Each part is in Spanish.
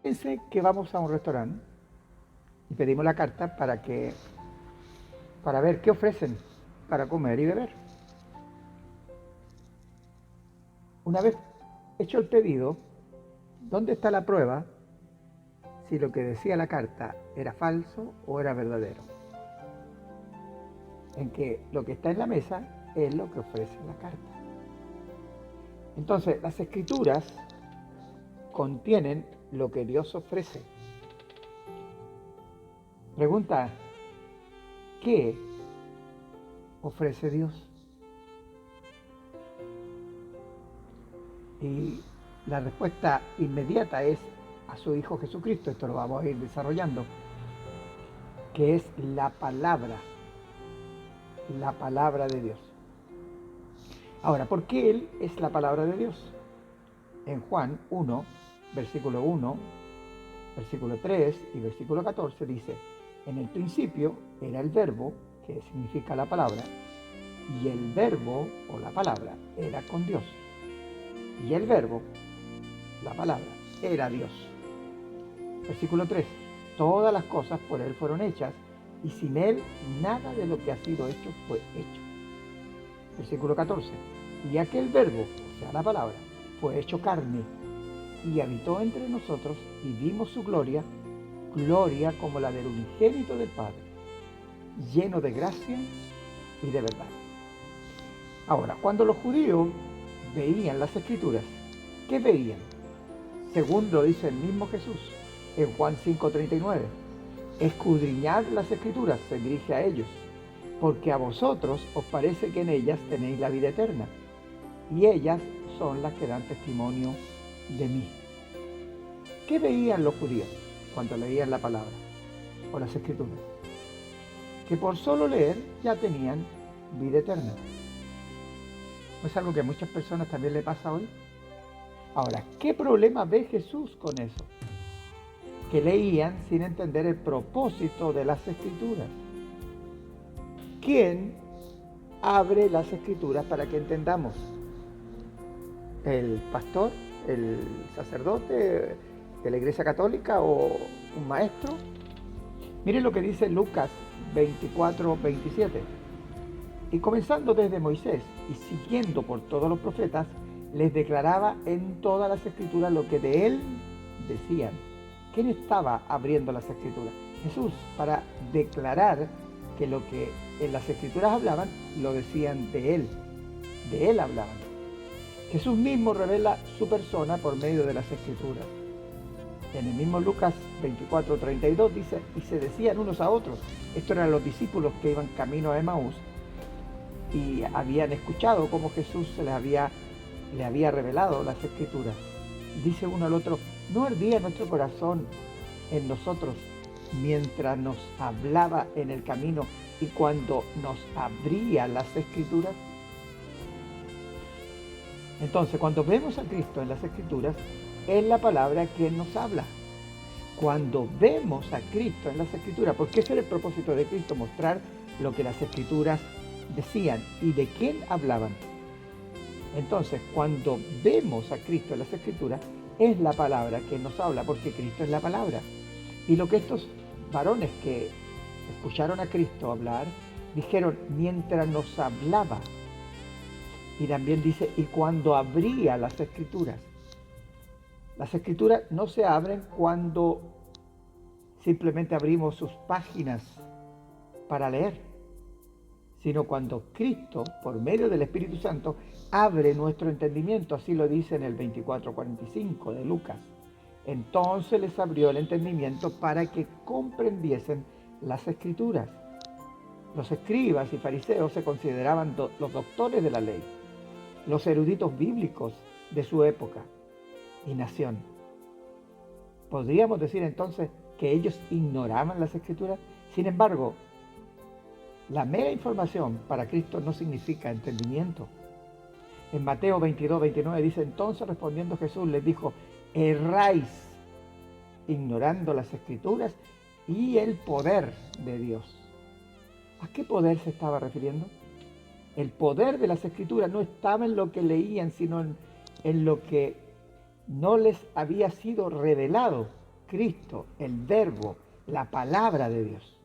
Fíjense que vamos a un restaurante y pedimos la carta para ver qué ofrecen para comer y beber. Una vez hecho el pedido, ¿dónde está la prueba si lo que decía la carta era falso o era verdadero? En que lo que está en la mesa es lo que ofrece la carta. Entonces, las escrituras contienen lo que Dios ofrece. Pregunta, ¿qué ofrece Dios? Y la respuesta inmediata es a su Hijo Jesucristo. Esto lo vamos a ir desarrollando, que es la palabra de Dios. Ahora, ¿por qué Él es la palabra de Dios? En Juan 1, versículo 1, versículo 3 y versículo 14 dice, en el principio era el verbo, que significa la palabra, y el verbo o la palabra era con Dios. Y el verbo, la palabra, era Dios. Versículo 3, todas las cosas por Él fueron hechas, y sin Él nada de lo que ha sido hecho fue hecho. Versículo 14, y aquel verbo, o sea la palabra, fue hecho carne, y habitó entre nosotros, y vimos su gloria, gloria como la del unigénito del Padre, lleno de gracia y de verdad. Ahora, cuando los judíos veían las escrituras, ¿qué veían? Según lo dice el mismo Jesús en Juan 5:39, escudriñad las escrituras, se dirige a ellos, porque a vosotros os parece que en ellas tenéis la vida eterna, y ellas son las que dan testimonio de mí. ¿Qué veían los judíos cuando leían la palabra o las escrituras? Que por solo leer ya tenían vida eterna. ¿No es algo que a muchas personas también le pasa hoy? Ahora, ¿qué problema ve Jesús con eso? Que leían sin entender el propósito de las escrituras. ¿Quién abre las escrituras para que entendamos? ¿El pastor? ¿El sacerdote de la Iglesia Católica o un maestro? Miren lo que dice Lucas 24:27. Y comenzando desde Moisés y siguiendo por todos los profetas, les declaraba en todas las escrituras lo que de él decían. ¿Quién estaba abriendo las escrituras? Jesús, para declarar que lo que en las escrituras hablaban, lo decían de él hablaban. Jesús mismo revela su persona por medio de las escrituras. En el mismo Lucas 24:32 dice, y se decían unos a otros, estos eran los discípulos que iban camino a Emaús, y habían escuchado cómo Jesús le había revelado las escrituras. Dice uno al otro, ¿no ardía nuestro corazón en nosotros mientras nos hablaba en el camino y cuando nos abría las escrituras? Entonces, cuando vemos a Cristo en las escrituras, es la palabra quien nos habla. Cuando vemos a Cristo en las escrituras, porque ese era el propósito de Cristo, mostrar lo que las escrituras decían y de quién hablaban. Entonces, cuando vemos a Cristo en las escrituras, es la palabra que nos habla, porque Cristo es la palabra. Y lo que estos varones que escucharon a Cristo hablar, dijeron, mientras nos hablaba. Y también dice, y cuando abría las escrituras. Las escrituras no se abren cuando simplemente abrimos sus páginas para leer, sino cuando Cristo, por medio del Espíritu Santo, abre nuestro entendimiento, así lo dice en el 24:45 de Lucas. Entonces les abrió el entendimiento para que comprendiesen las Escrituras. Los escribas y fariseos se consideraban los doctores de la ley, los eruditos bíblicos de su época y nación. Podríamos decir entonces que ellos ignoraban las Escrituras. Sin embargo, la mera información para Cristo no significa entendimiento. En Mateo 22:29 dice, entonces respondiendo Jesús les dijo, erráis ignorando las Escrituras y el poder de Dios. ¿A qué poder se estaba refiriendo? El poder de las Escrituras no estaba en lo que leían, sino en lo que no les había sido revelado Cristo, el Verbo, la palabra de Dios.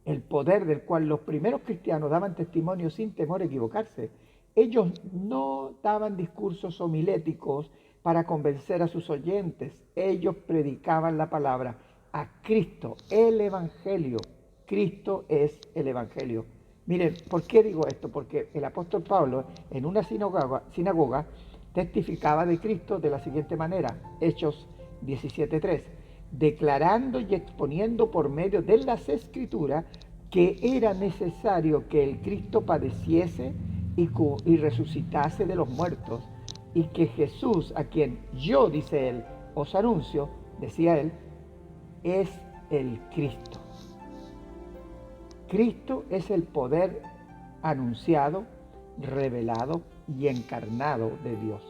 El poder del cual los primeros cristianos daban testimonio sin temor a equivocarse. Ellos no daban discursos homiléticos para convencer a sus oyentes. Ellos predicaban la palabra a Cristo, el Evangelio. Cristo es el Evangelio. Miren, ¿por qué digo esto? Porque el apóstol Pablo en una sinagoga testificaba de Cristo de la siguiente manera, Hechos 17:3, declarando y exponiendo por medio de las Escrituras que era necesario que el Cristo padeciese y resucitase de los muertos, y que Jesús, a quien yo, dice él, os anuncio, decía él, es el Cristo. Cristo es el poder anunciado, revelado y encarnado de Dios.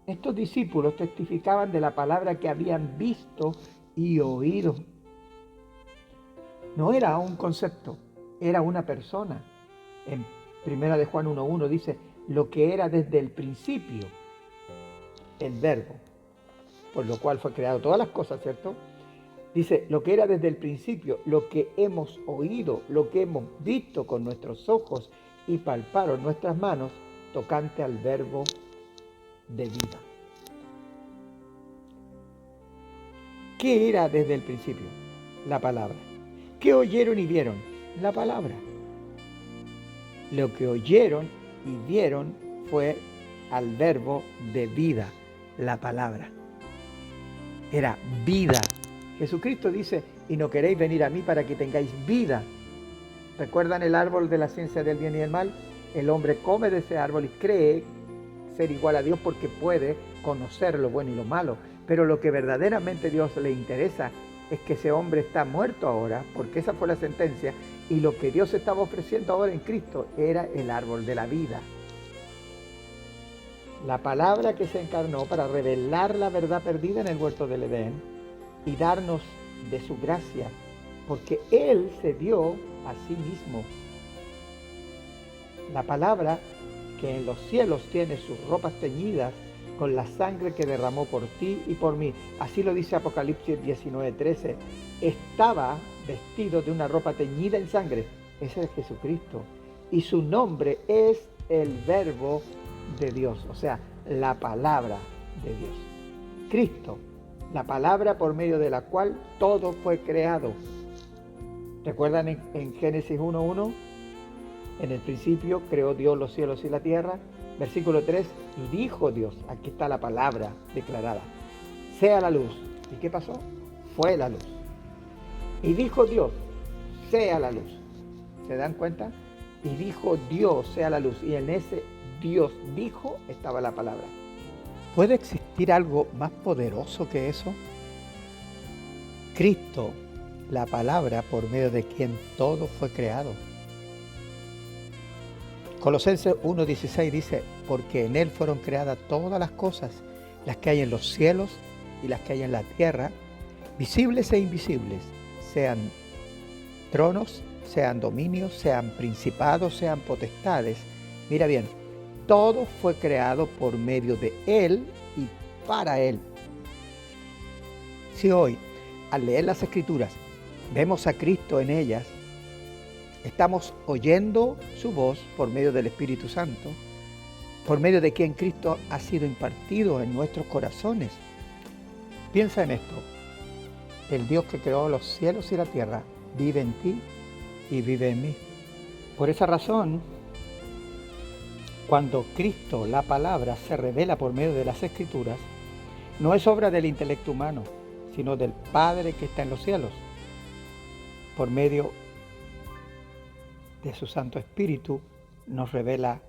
Estos discípulos testificaban de la palabra que habían visto y oído. No era un concepto, era una persona. En 1 de Juan 1:1 dice, lo que era desde el principio, el Verbo, por lo cual fue creado todas las cosas, ¿cierto? Dice, lo que era desde el principio, lo que hemos oído, lo que hemos visto con nuestros ojos y palparon nuestras manos, tocante al Verbo de vida. ¿Qué era desde el principio? La palabra. ¿Qué oyeron y vieron? La palabra. Lo que oyeron y vieron fue al Verbo de vida, la palabra. Era vida. Jesucristo dice, y no queréis venir a mí para que tengáis vida. ¿Recuerdan el árbol de la ciencia del bien y del mal? El hombre come de ese árbol y cree ser igual a Dios porque puede conocer lo bueno y lo malo. Pero lo que verdaderamente a Dios le interesa es que ese hombre está muerto ahora, porque esa fue la sentencia, y lo que Dios estaba ofreciendo ahora en Cristo era el árbol de la vida. La palabra que se encarnó para revelar la verdad perdida en el huerto del Edén y darnos de su gracia, porque Él se dio a sí mismo. La palabra que en los cielos tiene sus ropas teñidas con la sangre que derramó por ti y por mí. Así lo dice Apocalipsis 19:13. Estaba vestido de una ropa teñida en sangre. Ese es Jesucristo. Y su nombre es el Verbo de Dios, o sea, la palabra de Dios. Cristo, la palabra por medio de la cual todo fue creado. ¿Recuerdan en Génesis 1:1? En el principio creó Dios los cielos y la tierra. Versículo 3, y dijo Dios, aquí está la palabra declarada, sea la luz. ¿Y qué pasó? Fue la luz. Y dijo Dios, sea la luz. ¿Se dan cuenta? Y dijo Dios, sea la luz. Y en ese Dios dijo estaba la palabra. ¿Puede existir algo más poderoso que eso? Cristo, la palabra por medio de quien todo fue creado. Colosenses 1:16 dice, porque en Él fueron creadas todas las cosas, las que hay en los cielos y las que hay en la tierra, visibles e invisibles, sean tronos, sean dominios, sean principados, sean potestades. Mira bien, todo fue creado por medio de Él y para Él. Si hoy, al leer las Escrituras, vemos a Cristo en ellas, estamos oyendo su voz por medio del Espíritu Santo, por medio de quien Cristo ha sido impartido en nuestros corazones. Piensa en esto. El Dios que creó los cielos y la tierra vive en ti y vive en mí. Por esa razón, cuando Cristo, la palabra, se revela por medio de las Escrituras, no es obra del intelecto humano, sino del Padre que está en los cielos, por medio de su Santo Espíritu nos revela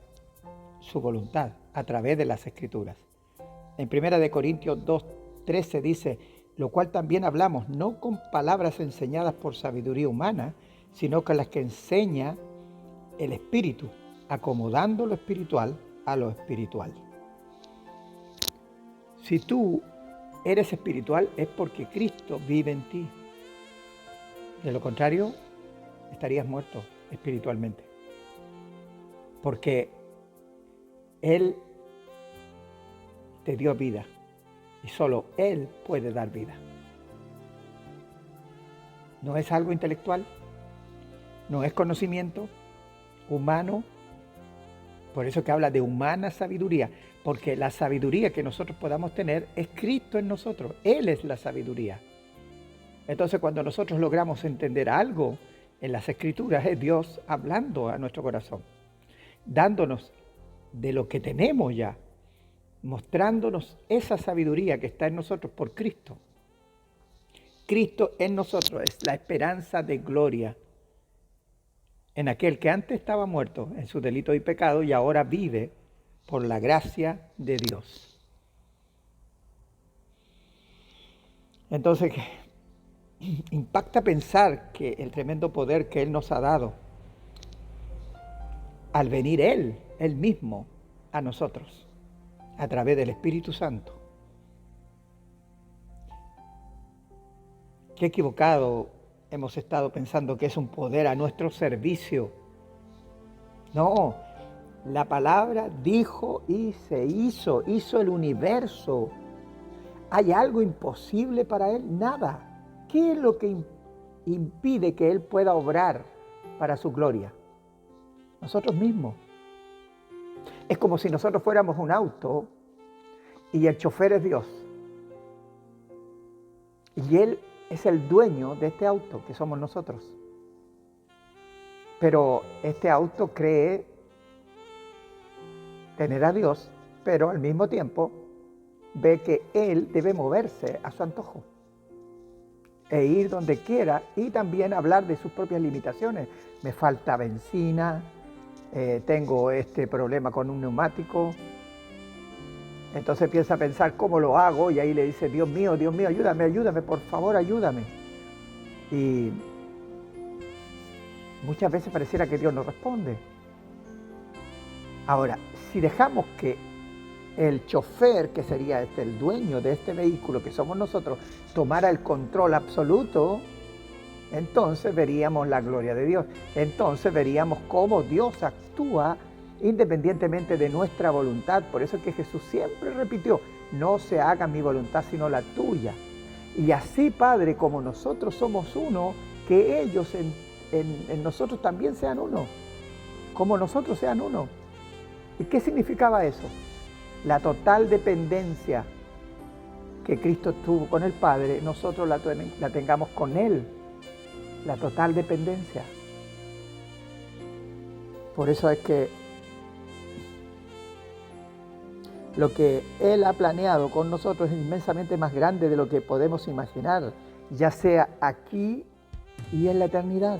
su voluntad a través de las Escrituras. En 1 Corintios 2:13 dice, lo cual también hablamos, no con palabras enseñadas por sabiduría humana, sino con las que enseña el Espíritu, acomodando lo espiritual a lo espiritual. Si tú eres espiritual es porque Cristo vive en ti. De lo contrario, estarías muerto espiritualmente. Porque Él te dio vida y solo Él puede dar vida. No es algo intelectual, no es conocimiento humano. Por eso que habla de humana sabiduría, porque la sabiduría que nosotros podamos tener es Cristo en nosotros. Él es la sabiduría. Entonces, cuando nosotros logramos entender algo en las Escrituras, es Dios hablando a nuestro corazón, dándonos de lo que tenemos ya, mostrándonos esa sabiduría que está en nosotros por Cristo. Cristo en nosotros es la esperanza de gloria en aquel que antes estaba muerto en su delito y pecado y ahora vive por la gracia de Dios. Entonces, impacta pensar que el tremendo poder que Él nos ha dado al venir Él mismo a nosotros, a través del Espíritu Santo. Qué equivocado hemos estado pensando que es un poder a nuestro servicio. No, la palabra dijo y se hizo el universo. ¿Hay algo imposible para Él? Nada. ¿Qué es lo que impide que Él pueda obrar para su gloria? Nosotros mismos. Es como si nosotros fuéramos un auto y el chofer es Dios. Y Él es el dueño de este auto, que somos nosotros. Pero este auto cree tener a Dios, pero al mismo tiempo ve que Él debe moverse a su antojo e ir donde quiera y también hablar de sus propias limitaciones. Me falta benzina, tengo este problema con un neumático. Entonces empieza a pensar cómo lo hago y ahí le dice, Dios mío, ayúdame, por favor, ayúdame. Y muchas veces pareciera que Dios no responde. Ahora, si dejamos que el chofer, que sería el dueño de este vehículo que somos nosotros, tomara el control absoluto, entonces veríamos la gloria de Dios. Entonces veríamos cómo Dios actúa independientemente de nuestra voluntad. Por eso es que Jesús siempre repitió, no se haga mi voluntad sino la tuya. Y así, Padre, como nosotros somos uno, que ellos en nosotros también sean uno, como nosotros sean uno. ¿Y qué significaba eso? La total dependencia que Cristo tuvo con el Padre, nosotros la tengamos con Él. La total dependencia. Por eso es que lo que Él ha planeado con nosotros es inmensamente más grande de lo que podemos imaginar, ya sea aquí y en la eternidad.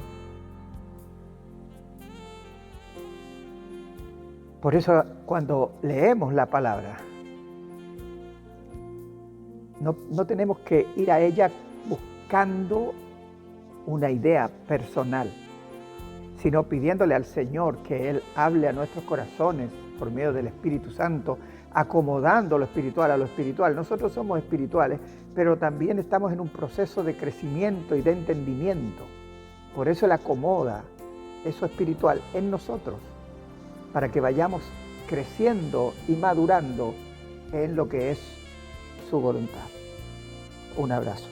Por eso cuando leemos la palabra, no tenemos que ir a ella buscando una idea personal, sino pidiéndole al Señor que Él hable a nuestros corazones por medio del Espíritu Santo, acomodando lo espiritual a lo espiritual. Nosotros somos espirituales, pero también estamos en un proceso de crecimiento y de entendimiento. Por eso Él acomoda eso espiritual en nosotros, para que vayamos creciendo y madurando en lo que es su voluntad. Un abrazo.